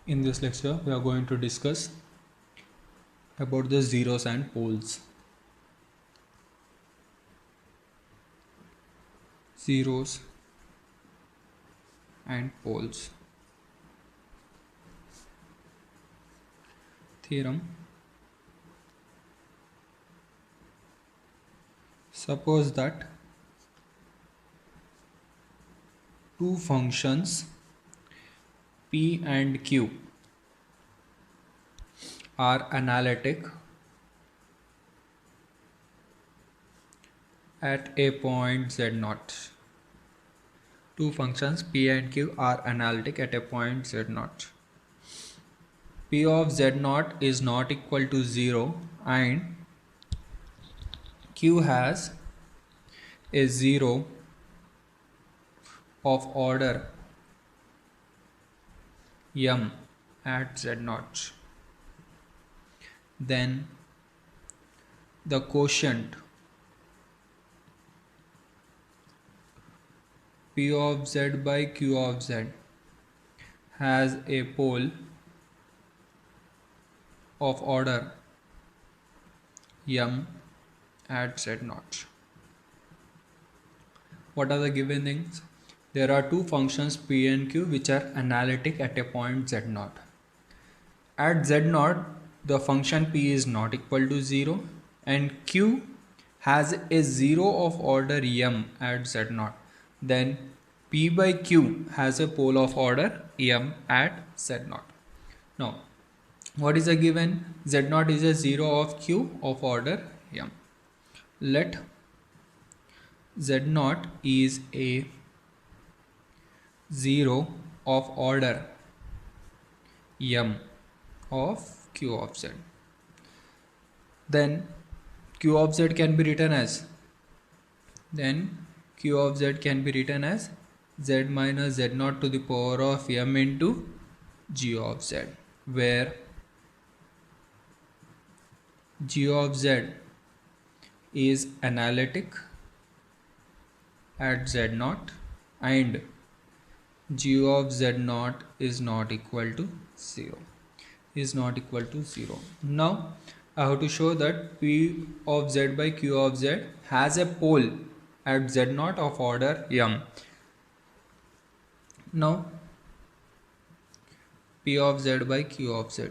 In this lecture, we are going to discuss about the zeros and poles. Zeros and poles. Theorem. Suppose that two functions p and q are analytic at a point z0. Two functions p and q are analytic at a point z0. P of z0 is not equal to 0 and q has a 0 of order m at z0. Then the quotient p of z by q of z has a pole of order m at z0. What are the given things? There are two functions p and q which are analytic at a point z0. At z0, the function p is not equal to 0 and q has a 0 of order m at z0. Then p by q has a pole of order m at z0. Now, what is the given? z0 is a 0 of q of order m. Let z0 is a 0 of order m of q of z. Then q of z can be written as z minus z0 to the power of m into g of z, where g of z is analytic at z0 and g of z0 is not equal to 0. Now I have to show that p of z by q of z has a pole at z0 of order m. Now p of z by q of z,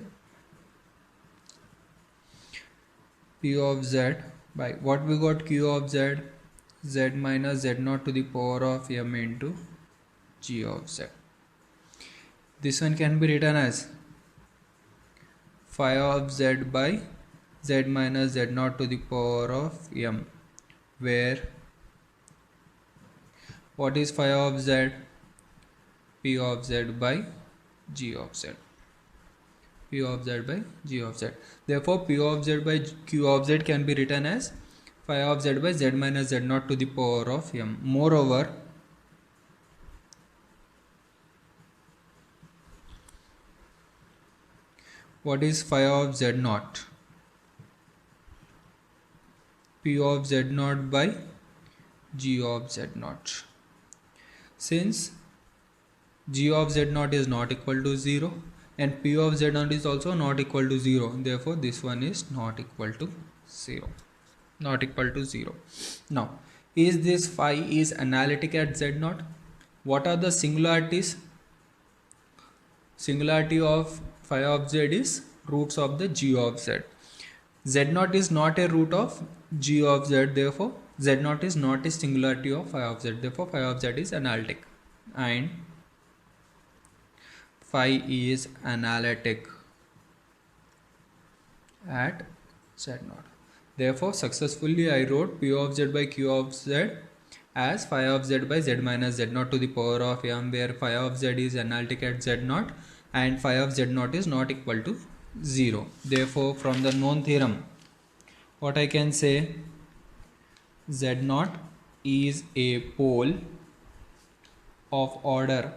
p of z by what we got, q of z, z minus z0 to the power of m into g of z. This one can be written as phi of z by z minus z0 to the power of m, where what is phi of z? P of z by g of z. P of z by g of z. Therefore, P of z by q of z can be written as phi of z by z minus z0 to the power of m. Moreover, what is phi of z0? P of z0 by g of z0. Since g of z0 is not equal to 0 and p of z0 is also not equal to 0, therefore this one is not equal to 0. Now, is this phi is analytic at z0? What are the singularities? Singularity of phi of z is roots of the g of z. z0 is not a root of g of z, therefore z0 is not a singularity of phi of z, therefore phi of z is analytic and phi is analytic at z0. Therefore, successfully I wrote p of z by q of z as phi of z by z minus z0 to the power of m, where phi of z is analytic at z0 and phi of z0 is not equal to 0. Therefore, from the known theorem, what I can say, z0 is a pole of order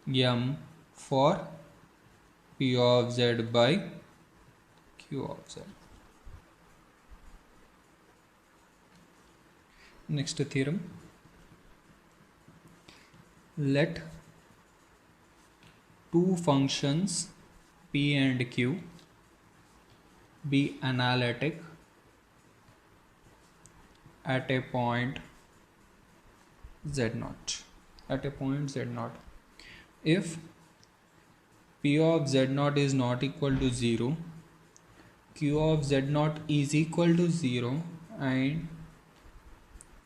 m for p of z by q of z. Next theorem, let two functions P and Q be analytic at a point z0. At a point z0, if P of z0 is not equal to 0, Q of z0 is equal to 0, and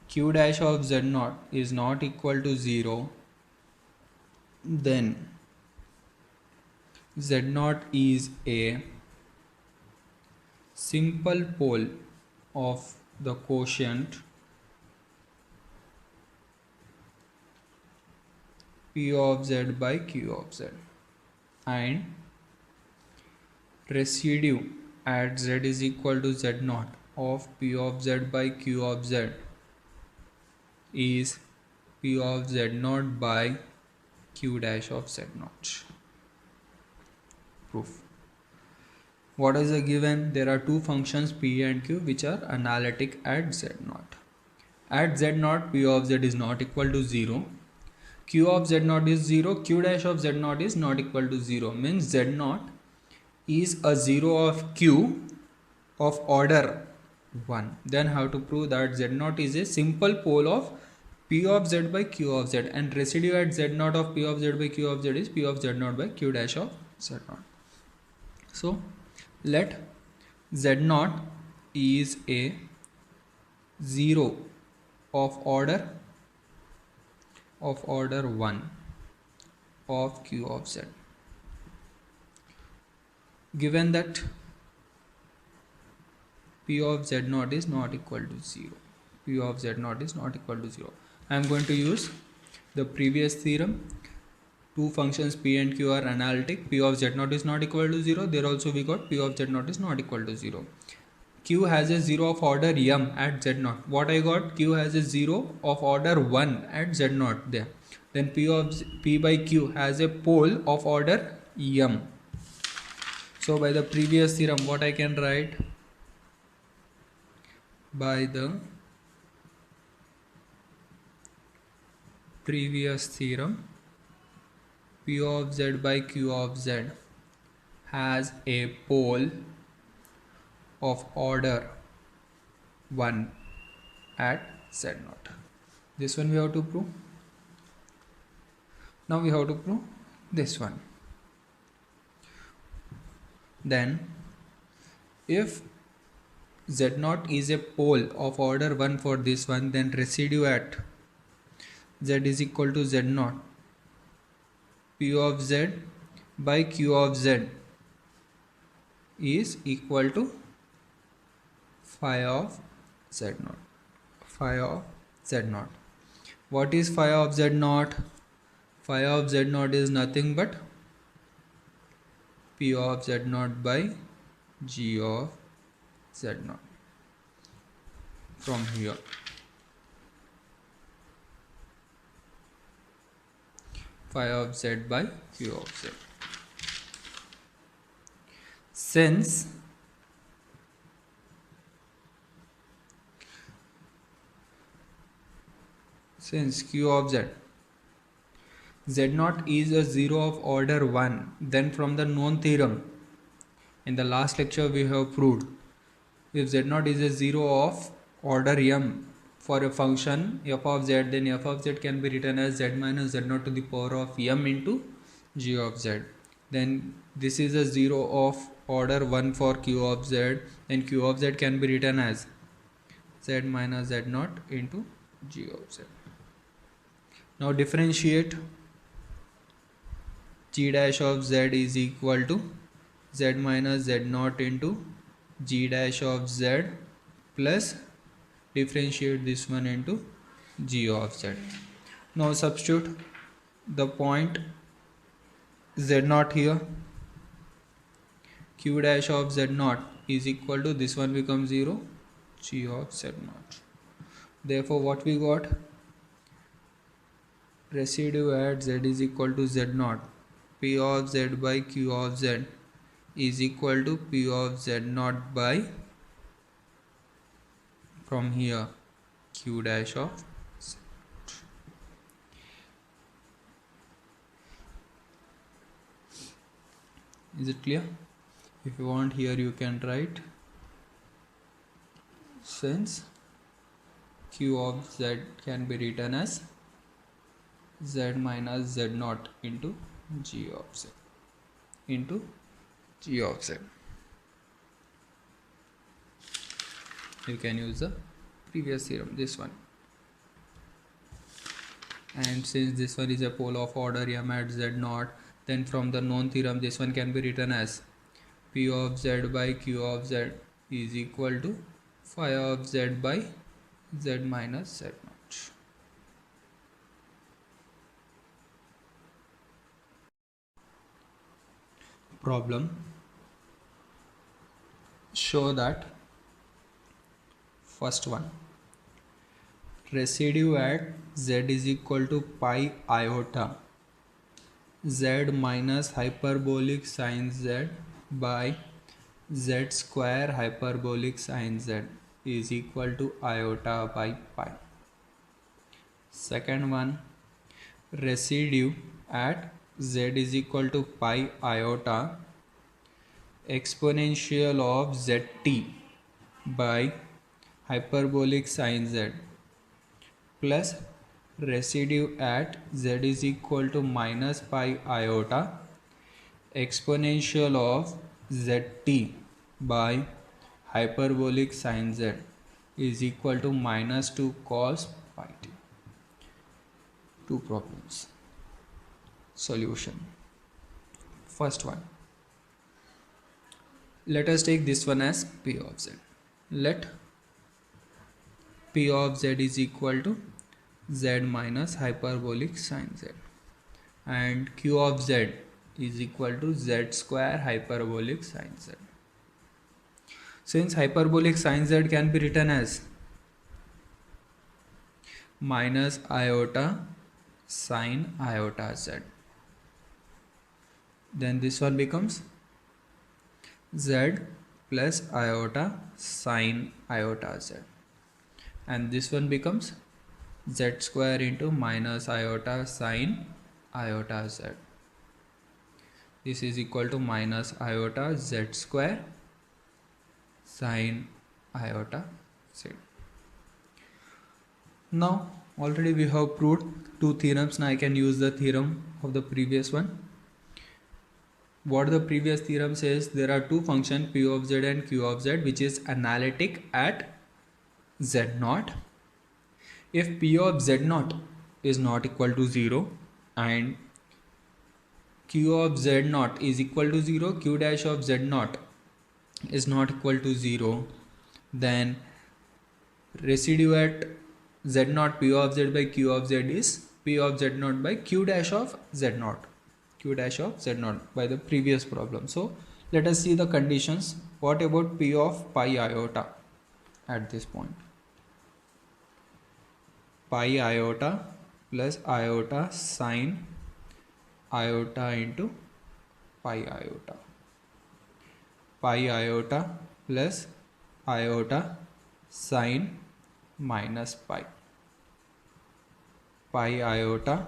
Q dash of z0 is not equal to 0, then z0 is a simple pole of the quotient P of z by Q of z, and residue at z is equal to z0 of P of z by Q of z is P of z0 by Q dash of z0. Proof. What is the given? There are two functions P and Q which are analytic at z0. At z0, P of z is not equal to 0. Q of z0 is 0. Q dash of z0 is not equal to 0. Means z0 is a 0 of Q of order 1. Then how to prove that z0 is a simple pole of P of z by Q of z, and residue at z0 of P of z by Q of z is P of z0 by Q dash of z0. So let z0 is a 0 of order 1 of Q of z. Given that P of z0 is not equal to 0, P of z0 is not equal to 0, I am going to use the previous theorem. Two functions P and Q are analytic. P of z0 is not equal to 0. There also we got P of z0 is not equal to 0. Q has a 0 of order m at z0. What I got? Q has a 0 of order 1 at z0 there. Then P by Q has a pole of order m. So by the previous theorem, what I can write? By the previous theorem, P of z by Q of z has a pole of order 1 at z0. This one we have to prove. Now we have to prove this one. Then if z0 is a pole of order 1 for this one, then residue at z is equal to z0 P of z by Q of z is equal to phi of z0. Phi of z0. What is phi of z0? Phi of z0 is nothing but P of z0 by G of z0 from here. Phi of z by Q of z. Since Q of z, z0 is a 0 of order 1, then from the known theorem in the last lecture we have proved, if z0 is a 0 of order m for a function f of z, then f of z can be written as z minus z0 to the power of m into g of z. Then this is a 0 of order 1 for Q of z, then Q of z can be written as z minus z0 into g of z. Now differentiate. G dash of z is equal to z minus z0 into g dash of z plus differentiate this one into g of z. Now substitute the point z0 here. Q dash of z0 is equal to, this one becomes 0, g of z0. Therefore what we got? Residue at z is equal to z0. P of z by Q of z is equal to P of z0 by, from here, Q dash of z. Is it clear? If you want, here you can write, since q of z can be written as z minus z naught into g of z into g of z. You can use the previous theorem, this one. And since this one is a pole of order m at z naught, then from the known theorem this one can be written as p of z by q of z is equal to phi of z by z minus z naught. Problem: show that first one, residue at z is equal to pi iota z minus hyperbolic sin z by z square hyperbolic sin z is equal to iota by pi. Second one, residue at z is equal to pi iota exponential of zt by hyperbolic sin z plus residue at z is equal to minus pi iota exponential of zt by hyperbolic sin z is equal to minus 2 cos pi t. Two problems. Solution. First one, let us take this one as p of z. Let p of z is equal to z minus hyperbolic sin z and q of z is equal to z square hyperbolic sin z. Since hyperbolic sin z can be written as minus iota sin iota z, then this one becomes z plus iota sin iota z, and this one becomes z square into minus iota sin iota z. This is equal to minus iota z square sin iota z. Now already we have proved two theorems. Now I can use the theorem of the previous one. What the previous theorem says, there are two functions p of z and q of z which is analytic at z naught. If p of z naught is not equal to 0 and q of z naught is equal to 0, q dash of z naught is not equal to 0, then residue at z naught p of z by q of z is p of z naught by q dash of z naught, q dash of z naught by the previous problem. So let us see the conditions. What about p of pi iota at this point? Pi iota plus iota sin iota into pi iota, pi iota plus iota sin minus pi, pi iota,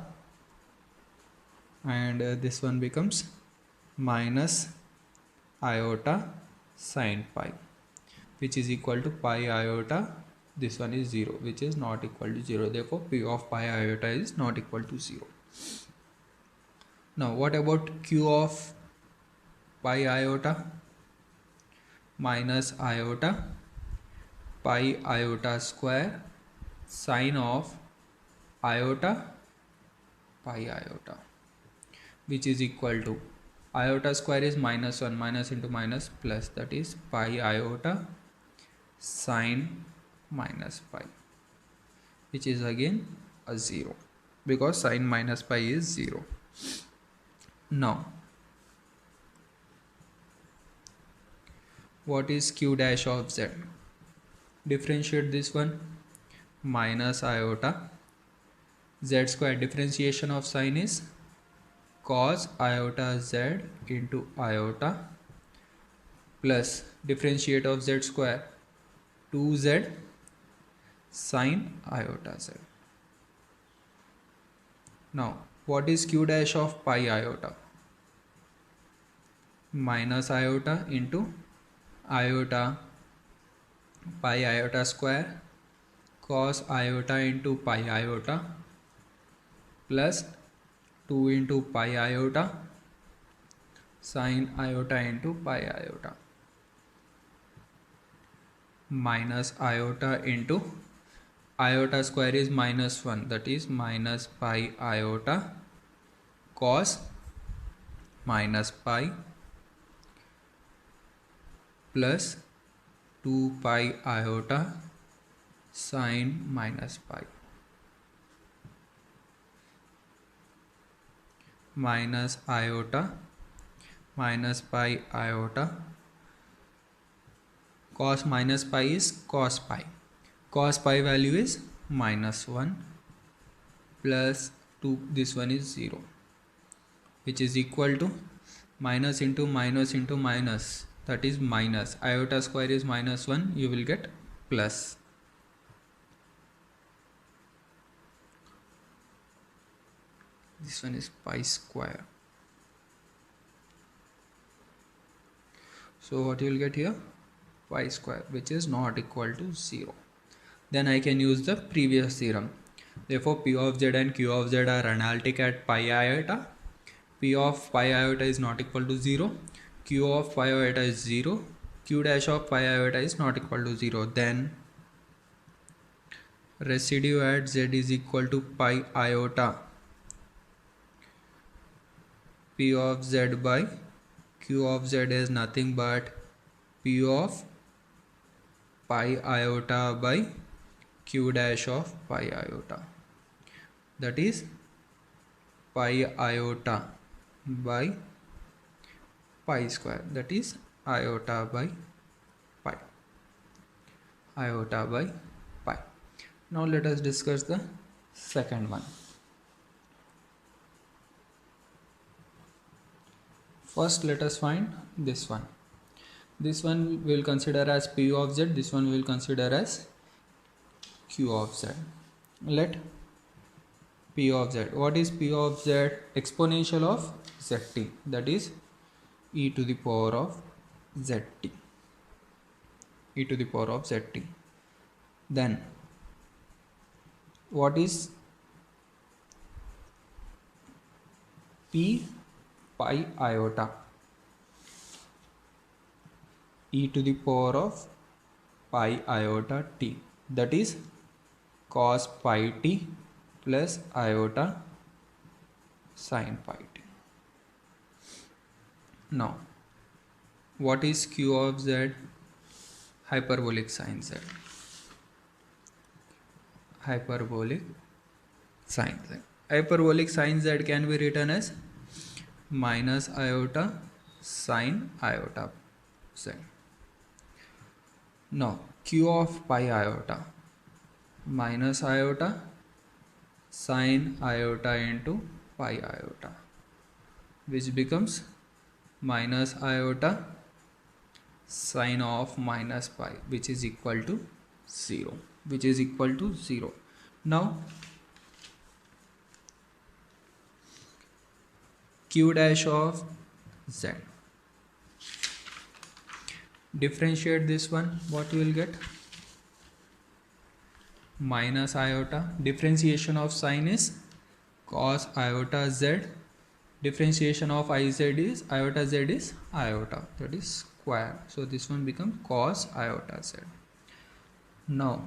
and this one becomes minus iota sin pi, which is equal to pi iota, this one is 0, which is not equal to 0. Therefore p of pi iota is not equal to 0. Now what about q of pi iota? Minus iota pi iota square sine of iota pi iota, which is equal to iota square is minus 1, minus into minus plus, that is pi iota sine minus pi, which is again a 0 because sine minus pi is 0. Now what is q dash of z? Differentiate this one, minus iota z square, differentiation of sine is cos iota z into iota plus differentiate of z square 2z sine iota z. Now what is q dash of pi iota? minus iota into iota pi iota square cos iota into pi iota plus 2 into pi iota sin iota into pi iota minus iota into iota square is minus 1, that is minus pi iota cos minus pi plus 2 pi iota sin minus pi minus iota minus pi iota cos minus pi is cos pi value is minus 1 plus 2, this one is 0, which is equal to minus into minus into minus, that is minus iota square is minus 1, you will get plus. This one is pi square. So what you will get here? Pi square, which is not equal to 0. Then I can use the previous theorem. Therefore P of z and Q of z are analytic at pi iota. P of pi iota is not equal to 0. Q of pi iota is 0. Q dash of pi iota is not equal to 0. Then residue at z is equal to pi iota P of z by Q of z is nothing but P of pi iota by Q dash of pi iota, that is pi iota by pi square, that is iota by pi, iota by pi. Now let us discuss the second one. First let us find this one. This one we will consider as P of z, this one we will consider as Q of z. Let P of z, what is P of z? Exponential of zt, that is e to the power of zt, e to the power of zt. Then what is P pi iota? E to the power of pi iota t, that is cos pi t plus iota sin pi t. Now what is Q of z? Hyperbolic sin z, hyperbolic sin z. Hyperbolic sin z can be written as minus iota sin iota z. Now Q of pi iota, minus iota sin iota into pi iota, which becomes minus iota sin of minus pi, which is equal to 0, which is equal to 0. Now Q dash of z, differentiate this one, what you will get? Minus iota, differentiation of sin is cos iota z, differentiation of iz is iota z is iota, that is square, so this one becomes cos iota z. Now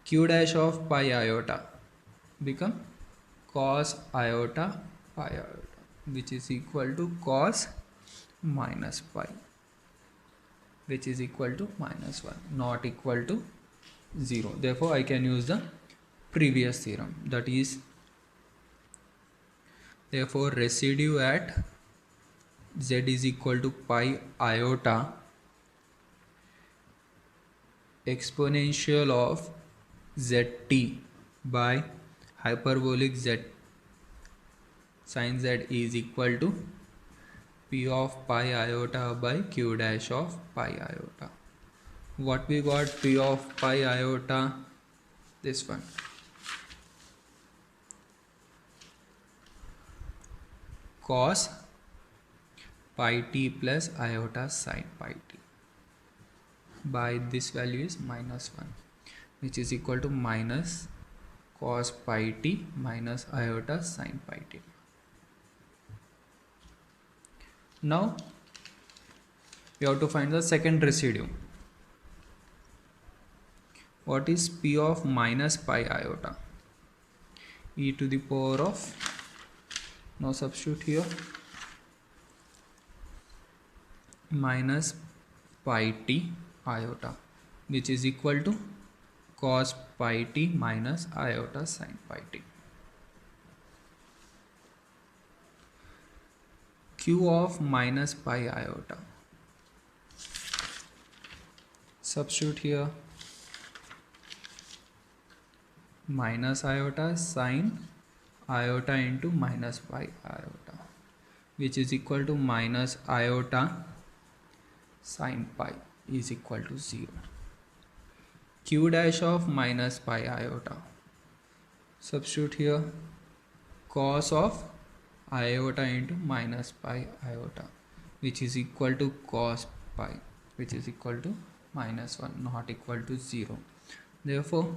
Q dash of pi iota become cos iota pi iota, which is equal to cos minus pi, which is equal to minus 1, not equal to 0. Therefore I can use the previous theorem, that is therefore residue at z is equal to pi iota exponential of zt by hyperbolic z sin z is equal to P of pi iota by Q dash of pi iota. What we got? P of pi iota, this one, cos pi t plus iota sine pi t by this value is minus 1, which is equal to minus cos pi t minus iota sine pi t. Now we have to find the second residue. What is p of minus pi iota? E to the power of, now substitute here, minus pi t iota, which is equal to cos pi t minus iota sine pi t. Q of minus pi iota, substitute here, minus iota sine iota into minus pi iota, which is equal to minus iota sine pi is equal to 0. Q dash of minus pi iota, substitute here, cos of iota into minus pi iota, which is equal to cos pi, which is equal to minus 1, not equal to 0. Therefore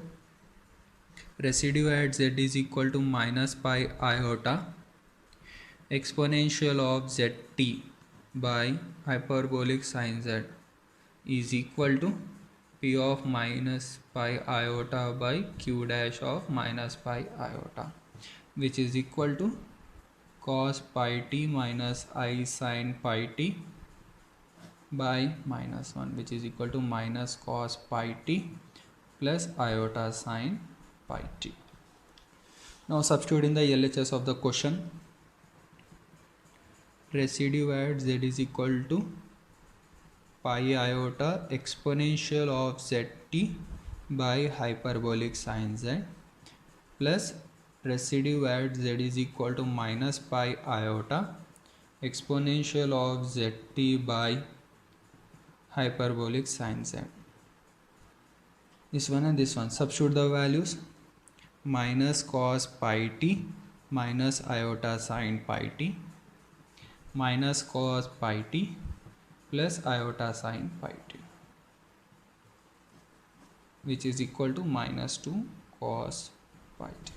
residue at z is equal to minus pi iota exponential of zt by hyperbolic sine z is equal to p of minus pi iota by q dash of minus pi iota, which is equal to cos pi t minus I sine pi t by minus 1, which is equal to minus cos pi t plus iota sine pi t. Now substitute in the LHS of the question. Residue at z is equal to pi iota exponential of zt by hyperbolic sine z plus residue at z is equal to minus pi iota exponential of zt by hyperbolic sine z. This one and this one, substitute the values. Minus cos pi t minus iota sine pi t minus cos pi t plus iota sine pi t, which is equal to minus 2 cos pi t.